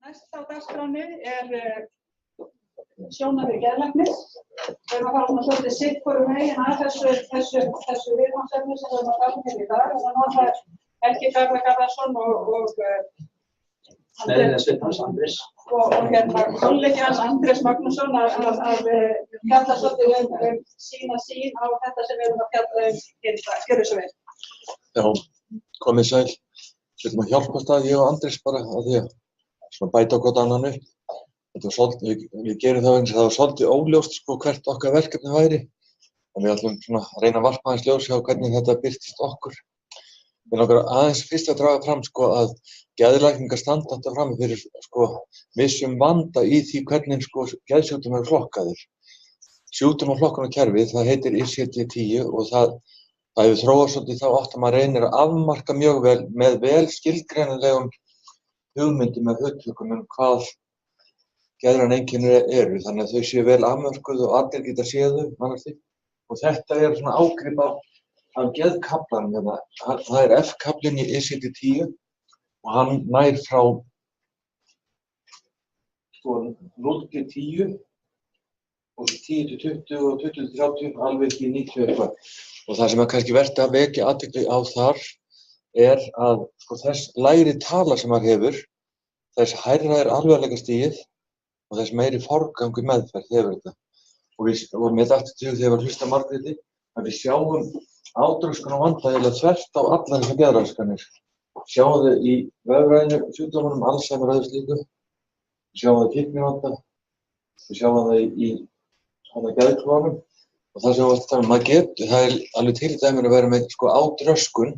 Næst á dagskránni sjónarmið geðlæknis. Við erum að fara svona svolítið sitt hvorum megin að þessu viðfangsefni sem við erum að tala um hér í dag. Það nota Helgi Garðar Garðarsson og kollegi hans Andrés Magnússon að fjalla svolítið sína sýn á þetta sem við erum að fjalla hér í dag. Gjörðu svo vel. Já, komið sæl. Við erum að hjálpast að ég og Andrés bara að því að svona bæta okkur annan upp. Við gerum það eins og það var svolítið óljóst sko hvert okkar verkefni væri. En við ætlum svona að reyna að varpa aðeins ljós á hvernig þetta birtist okkur. Við langar aðeins fyrst að draga fram sko að geðlækningar standa alltaf frammi fyrir sko vissum vanda í því hvernig sko geðsjúkdómar eru flokkaðir. Sjúkdómaflokkunarkerfið, það heitir ICD-10 og það hefur þróast svolítið þá átt að maður reynir að afmarka mjög vel með vel skilgreinilegum hugmyndum með hugtökum hvað geðræn einkenni eru, þannig að þau séu vel afmörkuð og allir geta séð þau, mannast. Og þetta svona ágrip af geðkaflanum hérna. Það F-kaflinn í ICD-10 og hann nær frá 0-10 og 10-20 og 20-30 alveg ekki 90 eitthvað. Og það sem kannski vert að vekja athygli á þar að sko, þess lægri tala sem maður hefur, þess hærra alvarleikastigið og þess meiri forgangur meðferð hefur þetta. Og mér dætti til þegar ég var að hlusta Margréti að við sjáum átröskun og vanda eiginlega þvert á allar þessar geðraskanir. Sjáum þau í vefrænu sjúkdómunum, Alzheimer og öðru slíku. Við sjáum þau í fíknivanda. Við sjáum þau í geðklofanum. Og það sem maður getur, það alveg til dæmis að vera með sko átröskun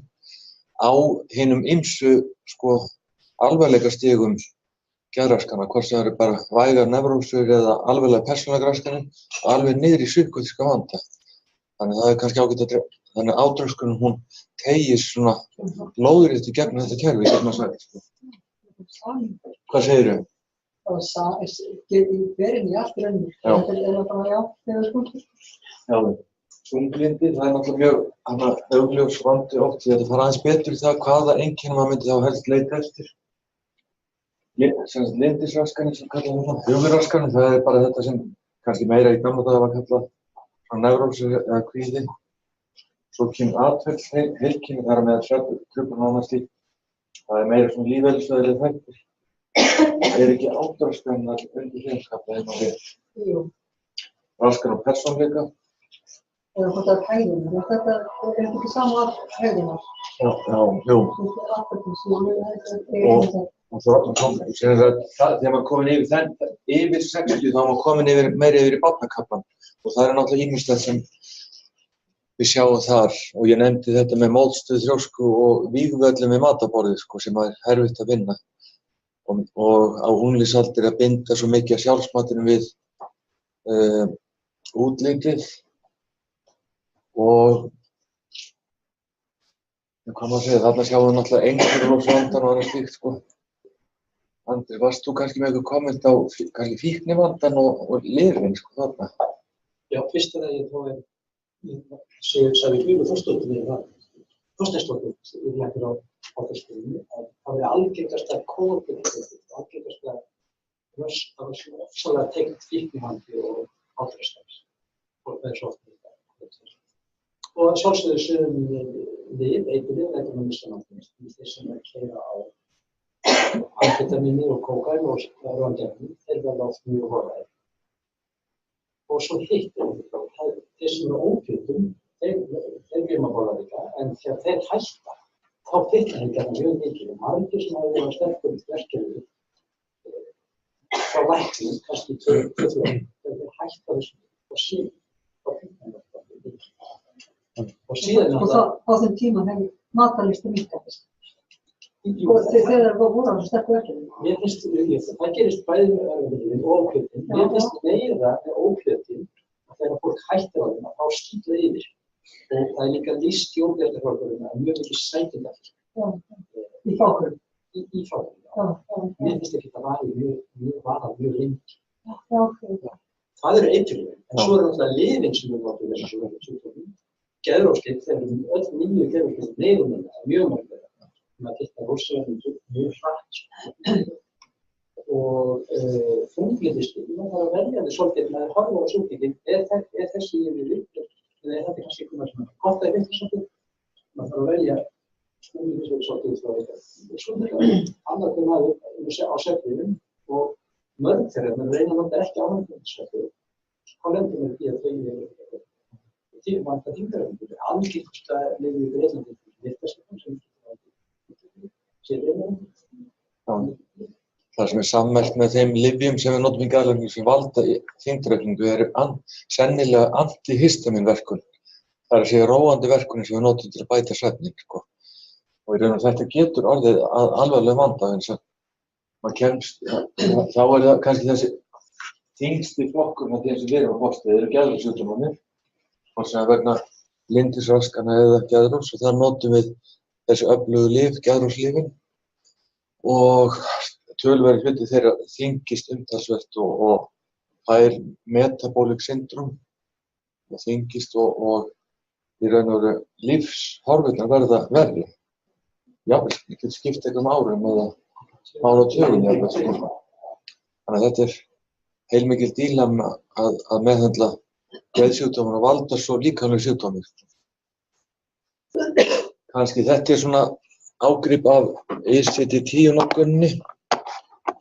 á hinum ýmsu sko alvarleikastigum geðraskana, hvort sem það eru bara vægar nevrósur eða alvarlega persónuleikaraskanir og alveg niður í psykótíska vanda. Þannig það kannski ágætt að þannig átröskunin hún teygist svona lóðrétt í gegnum þetta kerfi, sem maður sagði. Hvað segirðu? Það verið í allt raunir. Þetta bara þegar skuldur. Já, þunglyndi, það náttúrulega mjög augljós vandi oft því að þetta fara aðeins betur í það hvaða einkenni maður myndi þá helst leita eftir. Lindisraskanir sem kallað þetta, hugurraskanir, það bara þetta sem kannski meira í gamla daga var kallað nevrósur eða kvíði. Svo kemur atferlisheilkenni, það með svefntruflanir og annað slíkt. Það meira svona lífeðlisfræðilegir þættir. Það ekki átröskanir undir hreinskapið þegar maður er. Jú. Raskan á persónuleika. Eða þetta hegðunar, þetta ekki sama af hegðunar. Já, jú. Og svo þegar maður komin yfir 60 þá maður komin meira yfir í barnakaflann og það náttúrulega ýmislegt sem við sjáum þar og ég nefndi þetta með mótstöðu þrjósku og vígvöllum við matarborðið sko sem er erfitt að vinna og á unglingsaldur að binda svo mikið af sjálfsmatinu við útlitið og hvað maður segja, þarna sjáum við náttúrulega einhverjum og annað slíkt sko. Andri, varst þú kannski með eitthvað komment á kannski fíknivandann og lyfin sko þarna? Já, fyrst ég þá sagði Guðrún Þorsteinsdóttir yfirlæknir á Háskólanum að það væri algengasta algengasta rösk að það svona ofsalega tengt fíknivandi og átröskans og það svo oft og sjálfsögðu sögum við eiturlyf, þeir sem keyra á amfetamíni og kókaín og róandefni, þeir verða oft mjög horfæðir. Og svo hitt þeir sem eru ópíóíðum, þeir gleyma líka, en þegar þeir hætta, þá bitnar þeir gjarnan mjög mikið. Margir sem hafa verið á sterkum verkefni frá læknum, kannski 2 ár, þegar þeir hætta þessu og síðan, þá bitnar þeir mikið. Og síðan á þeim tíma hefur matarlysti minnkað. Þegar það voru á þessu sterku verkefni. Mér finnst það gerist bæði með örvunarlyfin og ópíóíðin. Mér finnst meira með ópíóíðin að þegar fólk hættir á þeim að þá skýtla yfir. Og það líka lýst í óbjarnarflokkurinn að mjög mikið sætingar. Í fákurum. Í fákurum. Mér finnst ekki það mjög lengi. Það eru eiturlyfin. En svo eru náttúrulega lyfin sem við notum þessum sjúkdómum. Geðrófslyf, þeir eru öll nýju geðrófslyf neyrunum, mjög margir. Maður getað rósavefnum mjög hratt. og þunglyndislyf, maður þarf að velja þau svolítið með að horfa á sjúklinginn, þessi lyf uppbyggt, eða þetta kannski eitthvað svona gott að vita svolítið, maður þarf að velja þunglyndislyf svolítið frá þetta. Og svo annar til maður á svefninum og mörg þeirra, menn reyna að nota ekki áhengindisvefnum, þá lendir maður í að þau tímvænta þingdaröfnum, algengsta lyf í Bretlandi virkaskipum sem sér Það sem sammerkt með þeim lyfjum sem við notum í geðlækningu sem valda þyngdaraukningu eru sennilega antihistaminverkun. Það er að segja róandi verkunin sem við notum til að bæta svefninn, sko. Og í raun og þetta getur orðið að alvarlega vanda eins og maður kemst, þá er það kannski þessi þyngsti flokkur með þeim sem við erum að fást við, eru geðrofssjúkdómarnir, hvort sem vegna lyndisraskana eða geðrofs, og þar notum við þessi öflugu lyf, geðrofslyfin, og töluveri hluti þeirra þyngist umtalsvert og fær metabolic syndrom og þyngist og í raun og veru lífshorfurnar verða verri. Jafnvel, ég get skipt einhverjum árum eða áratugum jafnvel, sko. Þannig að þetta er heilmikil dílemma að meðhöndla geðsjúkdómar og valda svo líkamlegir sjúkdómar. Kannski þetta er svona ágrip af ICD-10-notkuninni.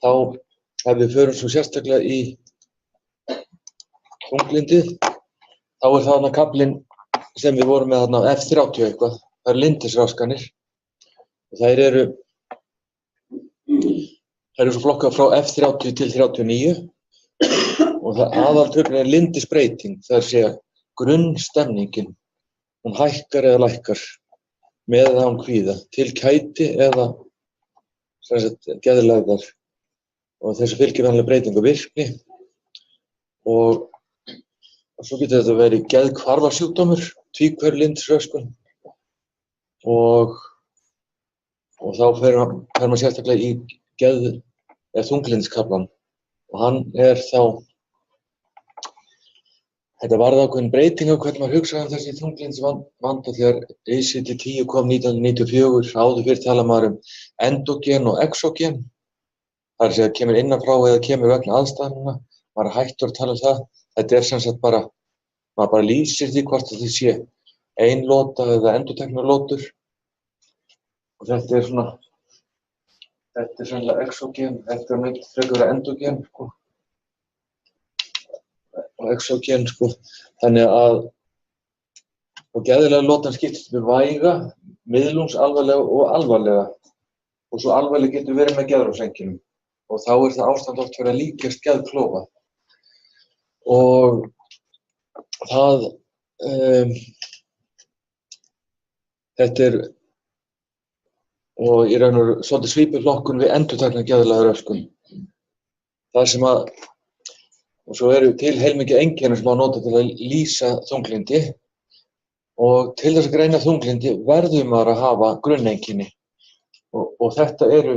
Þá ef við förum svo sérstaklega í þunglyndið, þá er það þarna kaflinn sem við vorum með þarna F30 eitthvað, það eru lyndisraskanir og þær eru svo flokkað frá F30 til 39 og það aðaltöfnin er lyndisbreyting, það er að segja grunnstemningin, hún hækkar eða lækkar með eða án kvíða, til kæti eða geðlægðar. Og þessu fylgir vanlega breyting á virkni og svo getur þetta verið geðhvarfasjúkdómur, tvíhverflyndisröskun og þá fer maður sérstaklega í þunglyndskaflann og hann er þá, þetta varð ákveðin breyting á hvernig maður hugsaði þessi þunglyndisvanda þegar ICD-10 kom 1994, áður fyrir tala maður endógen og exógen. Það er að segja að kemur innanfrá eða kemur vegna aðstæðanna, maður er hættur að tala það. Þetta er sem sagt bara, maður bara lýsir því hvort það sé ein lota eða endurteknar lotur. Og þetta er svona, þetta er sennilega exógen, þetta er mynd frekar endógen, sko. Og exógen, sko, þannig að og geðlega lotan skiptist við væga, miðlungs, alvarlega og alvarlega. Og svo alvarlega getur verið með geðrofseinkenum. Og þá er það ástand oft verið að líkjast geðklofa. Og það, þetta er, og í raun og veru svolítið svípuflokkun við endurtekna geðlæga röskun. Það sem að, og svo eru til heilmikið einkenni sem á að nota til að lýsa þunglyndi og til þess að greina þunglyndi verður maður að hafa grunneinkenni. Og þetta eru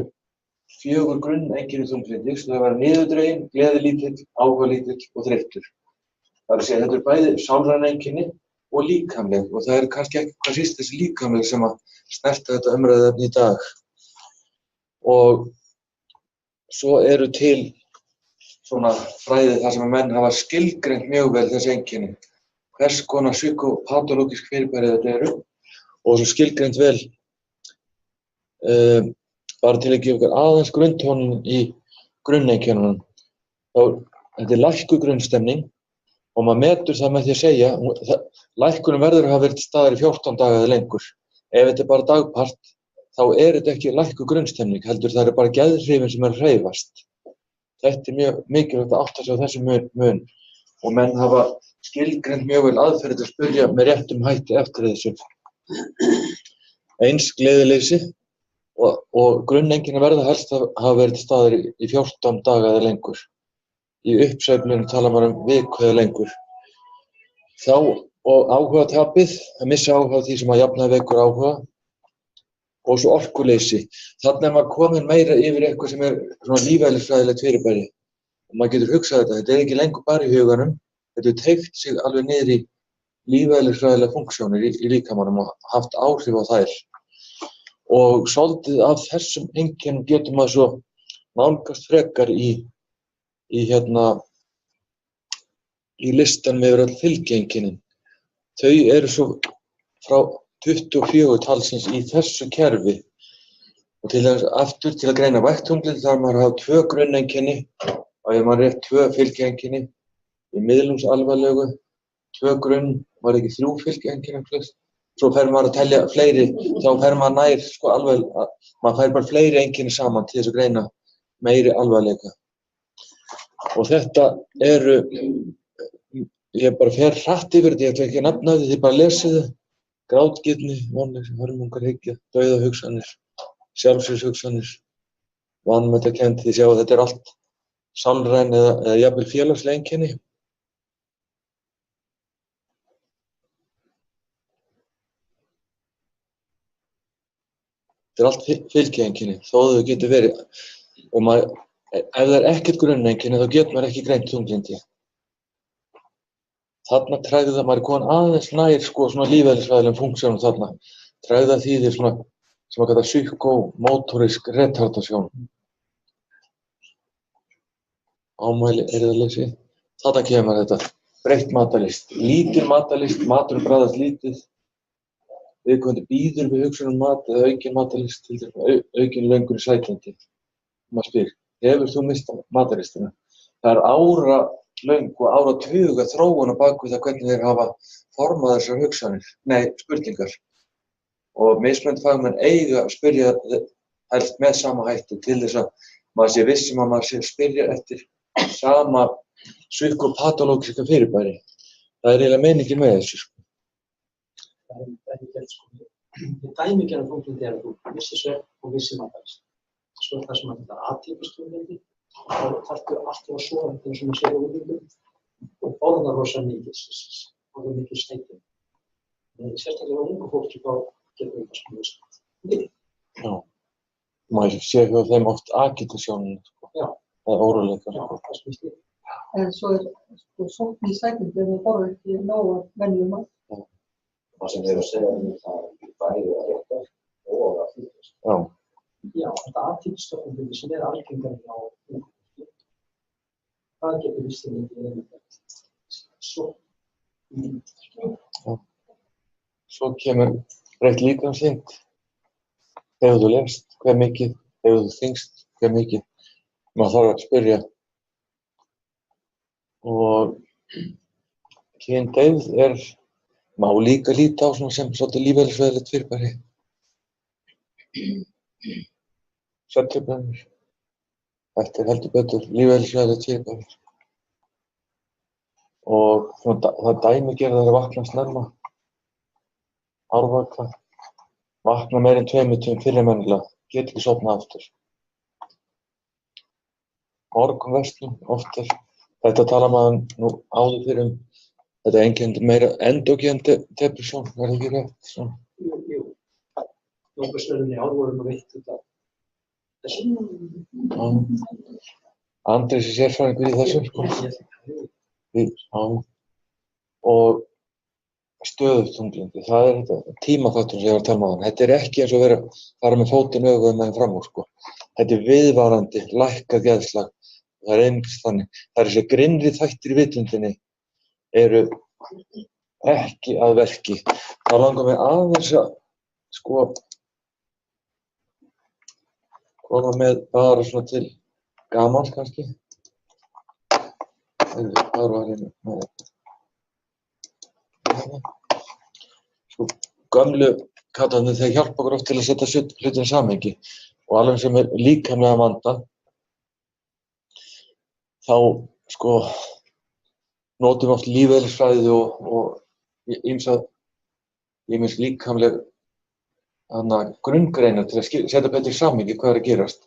4 grunneinkenni þunglyndis, það vera niðurdregin, gleðilítill, áhugalítill og þreyttur. Það er að segja þetta er bæði sálræn einkenni og líkamleg og það er kannski ekki hvað síst þessi líkamleg sem að snerta þetta umræðuefni í dag. Og svo eru til svona fræði þar sem að menn hafa skilgreint mjög vel þessi einkenni. Hvers konar psykopatológisk fyrirbæri þetta eru og svo skilgreint vel bara til að gefa ykkur aðeins grunntónin í grunneinkennunum. Þetta er lækkuð grunnstemning og maður metur það með því að segja lækkunum verður að hafa verið til staðar í 14 daga eða lengur. Ef þetta er bara dagpart, þá er þetta ekki lækkuð grunnstemning, heldur það er bara geðhrifin sem er að hreyfast. Þetta er mjög mikilvægt að átta sig á þessu mun og menn hafa skilgreint mjög vel aðferðir til að spyrja með réttum hætti eftir þessu. Eins gleðileysi og grunneinkenni verða helst að hafa verið til staðar í 14 daga eða lengur. Í uppsveiflunni tala maður viku eða lengur. Þá og áhugatapið, að missa áhuga því sem að jafna vekur áhuga og svo orkuleysi. Þarna er maður komin meira yfir eitthvað sem er svona lífeðlisfræðilegt fyrirbæri. Og maður getur hugsað þetta er ekki lengur bara í huganum, þetta er teygt sig alveg niður í lífeðlisfræðilega funksjónir í líkamanum og haft áhrif á þær. Og svolítið af þessum einkennum getur maður svo nálgast frekar í listan með öll fylgieinkennin. Þau eru svo frá 24 talsins í þessu kerfi. Og aftur til að greina vægtunglyndi þarf maður að hafa 2 grunneinkenni og ef maður rétt 2 fylgieinkenni í miðlungsalvarlegu, 2 grunn, var ekki 3 fylgieinkenni. Svo fer maður að telja fleiri, þá fer maður nær sko alveg, maður fær bara fleiri einkenni saman til þess að greina meiri alvarleika. Og þetta eru, ég bara fer hratt yfir þetta, ég ætla ekki að nefna þetta, þið bara lesið það. Grátgirni, vonleysi, hörmungarhyggja, dauðahugsanir, sjálfsvígshugsanir, vanmetakennd, þið sjáu þetta er allt sálræn eða jafnvel félagsleg einkenni. Þetta er allt fylgieinkenni, þó þau getur verið, og ef það er ekkert grunneinkenni þá getur maður ekki greint þunglyndi. Þarna tregða maður komin aðeins nær sko svona lífeðlisfræðilegum funksjónum þarna. Tregða þýðir svona sem að kalla psykomotorisk retardasjón. Ámæli, eirðarleysi. Þarna kemur þetta. Breytt matarlist. Lítil matarlist, maturinn bragðast lítið. Viðkomandi býður við hugsun mat eða aukin matarlist, til dæmis aukin löngun sætindi. Maður spyr, hefur þú mistað matarlistina? Það er áralöng og áratuga þróun á bak við það hvernig þeir hafa formað þessar hugsanir, spurningar. Og mismunandi fagmenn eiga að spyrja helst með sama hætti til þess að maður sé viss að maður sé að spyrja eftir sama psykopatológiska fyrirbæri. Það er eiginlega meiningin með þessu. Það er ekki gert sko. Í dæmigerðan þunglyndi er að þú vissir svefn og vissir matarlist. Svo er það sem að þetta atypískt þunglyndi. Þá þarftu alltaf að sofa þetta eins og maður sér á útlendum og borða rosa mikið, borða mikið sæti. Sérstaklega á ungu fólki þá getur þetta svona vissið. Já, maður sér hjá þeim oft agitasjónin, Já. eða óróleika. Já, það sem ég skil. En svo er sko sókn í sætindi ef við borðum ekki nóg af venjulegum mat. Það sem þeir að segja það bæði að rétta og að fylgjast. Já. Já, þetta atypíska þunglyndi sem er algengara hjá ungu fólki. Það getur vissið svo. Svo kemur breytt líkamsþyngd. Hefur þú lést, hve mikið, hefur þú þyngst, hve mikið. Maður þarf að spyrja. Og kyndeigð má líka líta á svona sem svolítið lífeðlisfræðilegt fyrirbæri. Svefntruflanir. Þetta er heldur betur lífeðlisfræðilegt fyrirbæri. Og það dæmigerðar að vakna snemma. Árvaka. Vakna meira en 2 tímum fyrir en venjulega. Get ekki sofnað aftur. Morgunverslun oftar. Þetta tala maður nú áður fyrir þetta einkenndi meira endógen depressjón, er það ekki rétt? Svona. Jú. Nóbelsverðlaun í ár voru veitt þetta. Andrés er sérfræðingur í þessu, sko. Já. Og stöðugt þunglyndi, það er þetta tímaþáttur sem ég var að tala um áðan. Þetta er ekki eins og fara með fótinn öfugan með þeim fram úr, sko. Þetta er viðvarandi, lækkað geðslag. Það er einmitt þannig. Það er þessi grynnri þættir í vitundinni eru ekki að verki. Þá langar mig aðeins að sko koma með bara svona til gamans kannski. Hvað var hérna með þetta? Sko gömlu kallarnir þeir hjálpa okkur oft til að setja hlutin í samhengi og alveg sem er líkamlega vanda þá sko notum oft lífeðlisfræði og ýmis líkamleg grunngreinar til að setja betur í samhengi hvað er að gerast.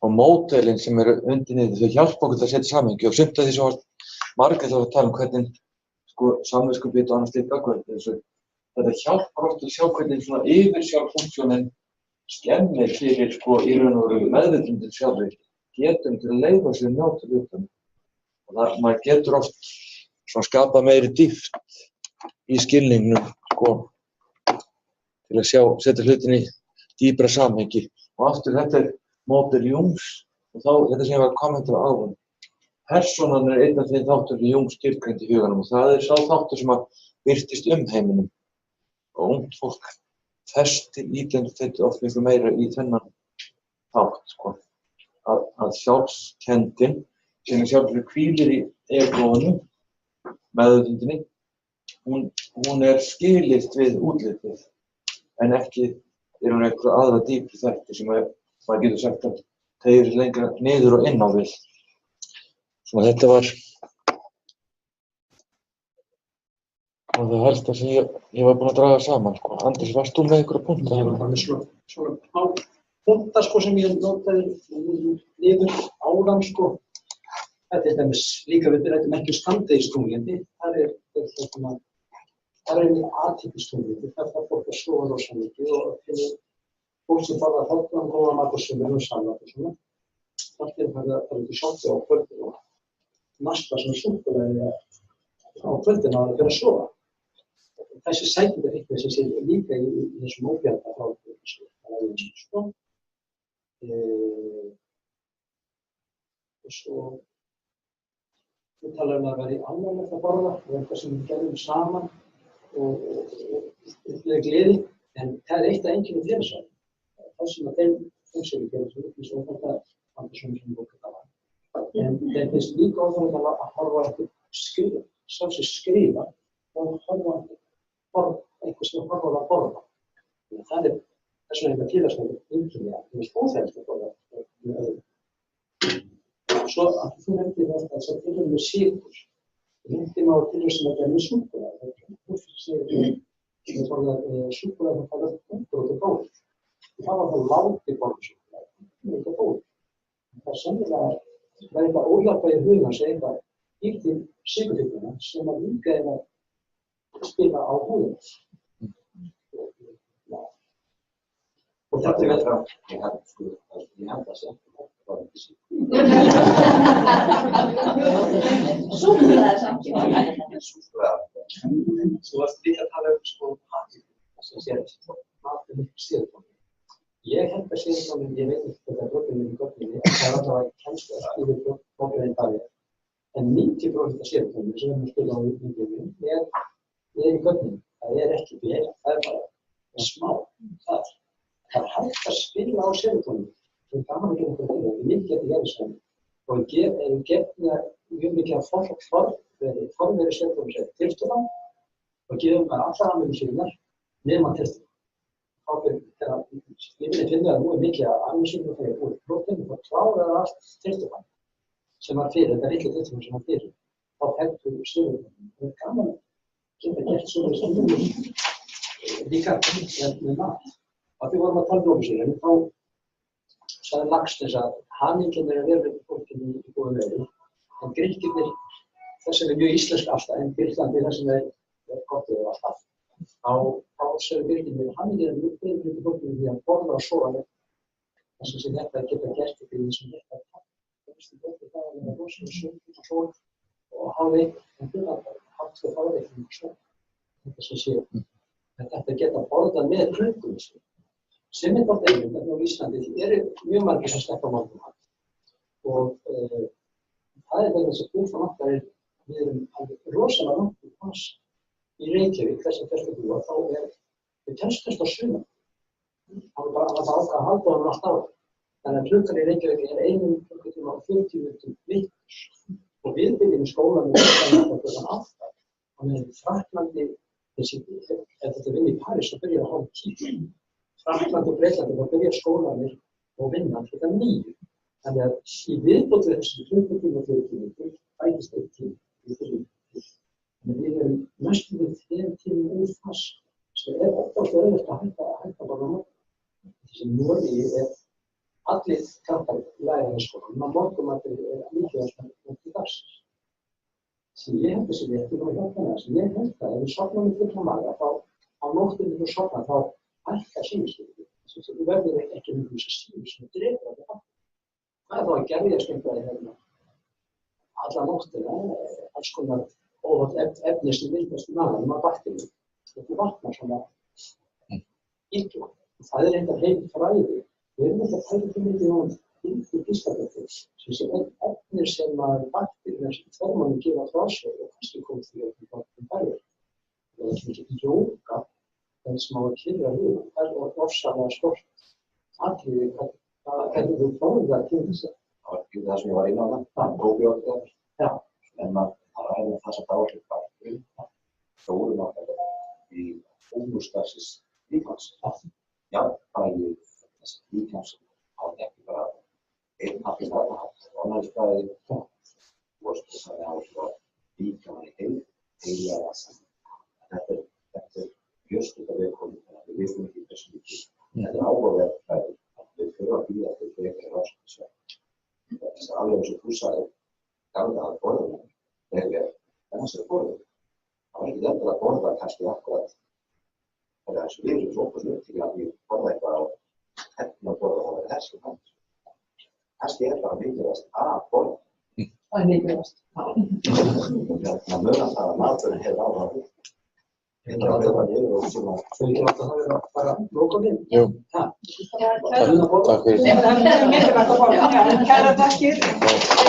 Og módelin sem eru undir niður þau hjálpa okkur til að setja í samhengi og sumt af því sem margir þá að tala um hvernig sko samviskubit og annars slíkt þessu. Þetta hjálpar oft að sjá hvernig svona yfirsjálfsfunksjónin skemmir fyrir sko í raun og veru meðvitundin sjálfri getum til að leyfa sér njóta hlutunum. Og þar maður getur oft svona skapa meiri dýpt í skilningnum sko til að setja hlutin í dýpra samhengi. Og aftur þetta er módel Jungs Og þá, þetta sem ég var að kommenta á áðan, persónan einn af þeim þáttur sem Jung skilgreindi í huganum og það sá þáttur sem að virtist heiminum. Og ungt fólk festir identitet oft miklu meira í þennan þátt, sko. Að sjálfskenndin, sem sjálfur hvílir í egóinu, meðvitundinni, hún skilyrt við útlitið, en ekki hún einhverja aðra dýpri þætti sem maður getur sagt að þeir lengra niður og inn á við. Svona þetta var það helsta sem ég var búinn að draga saman, sko. Andrés, varst þú með einhverja punkta? Ég var bara með svona punkta, sko, sem ég notaði niður áðan, sko. Þetta er dæmis líka við rættum ekki skammdegistónlendi. Það er einnig athyglistónlendi. Það er fólk að sofa rosa mikið og finnir fólk sem fara að þátta góða mat og sömur og salat og svona. Það er það að ekki sjónti á kvöldinu og nasta svona súkkulaði á kvöldinu að vera að sofa. Þessi sætingarhyggja sem sé líka í þessum óbjarga þáttum, sko. Og svo við talaðum að vera í ánægilegt að borða og eitthvað sem við gerðum saman og upplega gleði, en það er eitt af einkenni félagsvæði. Það sem að þeim sem við gerum svo mikið svo þetta Andersson sem bókar það var. En þeim finnst líka óþarflega að horfa eftir skrifa, sá sem skrifa og horfa eitthvað sem horfa að borða. Það er þess vegna félagsvæði einkenni að það er óþægilegt að borða með öðrum. Svo að þú nefndir þetta að það er með sykur. Ég nefndi maður til þess að það er með súkkulaði. Það borðað súkkulaði það fara undir og til bóð. Það var það látið borða súkkulaði, undir og bóð. Það er sennilega eitthvað óhjálpa í hugans eitthvað býr til sykurfíknina sem að líka er að spila á húðina. Og þetta er það. Ég held að segja. Súkkulaði samt. Þú varst líka að tala sko sem sér matur miklu sérotónín. Ég held að sérotónín, ég veit ekki hvað það er brotin í gögninni, það er alltaf að kemst að skrifa brotin einn dag. En 90% af sérotónín sem við spila á myndinni er í gögninni. Það er ekki vel, það er bara smá. Það er hægt að spila á sérotónín. Það er gaman að gera þetta fyrir, við mikið að gera þessu og við gefna mjög mikið af formveri sérotónín sem tilstofan og gefum bara allar amínósýrurnar sínar nema tilstofan. Ég myndi finna að nú er mikið af amínósýrurnar þegar úr prótein og klárar allt tilstofan sem var fyrir, þetta litla tilstofan sem var fyrir. Þá hefðu sérotónín. Það er gaman að geta gert svona stundum líka með mat. Að við vorum að tala um blómsýrur, þá sagði Laxness að hamingjan er að vera með fólkinu í góðum veðri, en Grikkirnir, það sem er mjög íslensk alltaf, en Grikklandi það sem er gott við alltaf, þá sagði Grikkirnir að hamingjan er mjög betur með fólkinu því að borða og sofa með þess að þetta geta gert ykkur í þessum þetta takk. Það finnst þið betur það að vera rosalega sögn og sól og hálfveik, en fyrir að haft og hálfveiknum og svo. Þetta sem sé, þetta geta borðað með klukkum sem er gott einnig, á Íslandi, því eru mjög margir sem sleppa morgunmat. Og það er vegna þess að klukkan okkar við erum rosalega langt í pass í Reykjavík, þessi fjölskyldu, og þá við tennstast á sumar. Það var bara að ákveða að halda honum allt árið. Þannig að klukkan í Reykjavík er 1 klukkutíma og 40 mínútum vikur. Og við byrjum í skólanum klukkan 8. Þannig að Frakklandi, ef þetta vinn í París, þá byrjar að hálf 10. Frakkland og Breitlandi þá byrja skólanir og vinna klukkan 9. Þannig að í viðbót við þessu klukkutíma og 40 mínútur bætist 1 tími. Þannig að við erum næstum við 3 tímum úr pass sem er ótrúlega auðvelt að hætta bara á. Þessi Noregi er allir krakkar læra í skólanum að morgunmatur er mikilvægt til dagsins. Sem ég held þessi rétti og hjálpa þess. Ég held það ef við sofnum í fullan maga þá á nóttinni þú sofnar þá hækkar sýnishluti. Þú verður ekki með þessi sýn sem drepur þetta aftur. Það er þá að gerðarskemmta hérna alla nóttina, alls konar óhátt efni sem myndast í maganum af bakteríum. Þetta vaknar svona illa. Það er reyndar heil fræði. Við erum ekki að tæla fyrir mikið hvítu gíslavirkni sem efnir sem að bakteríur þörmunum gefa frá sér og kannski kom því að það færir. Það er ekki jóga þeim sem á að kyrra við. Það er ofsalega skort atriði hvernig þú fóruð það til þess að. Það var ekki það sem ég var inn á það, próbíótika. Já. En að ræða það sem dáhrif bakteríu, stórum okkar í ómústarsis líkans. Já, bæði þessi líkans á ekki bara einn hafði það haft ánægisfræði og það er áhrif líkamann í heila þetta er mjög að viðkomið þannig að við vitum ekki hversu mikið. Þetta er áhugaverð fræði að við þurfum að bíða til frekari rannsóknir. Þess að alveg eins og þú sagðir gamla að borða þegar þessari borðu. Það var ekki endilega að borða kannski akkurat það er eins og við erum svo okkur til að við borða eitthvað á hefnum að borða það verið þessi fænt. Kannski er það mikilvægast að borða. Það er mikilvægast. Það mögum það að maturinn hefur áhuga á því. Þetta er að vera yfir og sem að Svo ekki láta það vera bara lokaðinn. Jú. Það Takk fyrir. er mikilvægt að borða. Kæra takkir.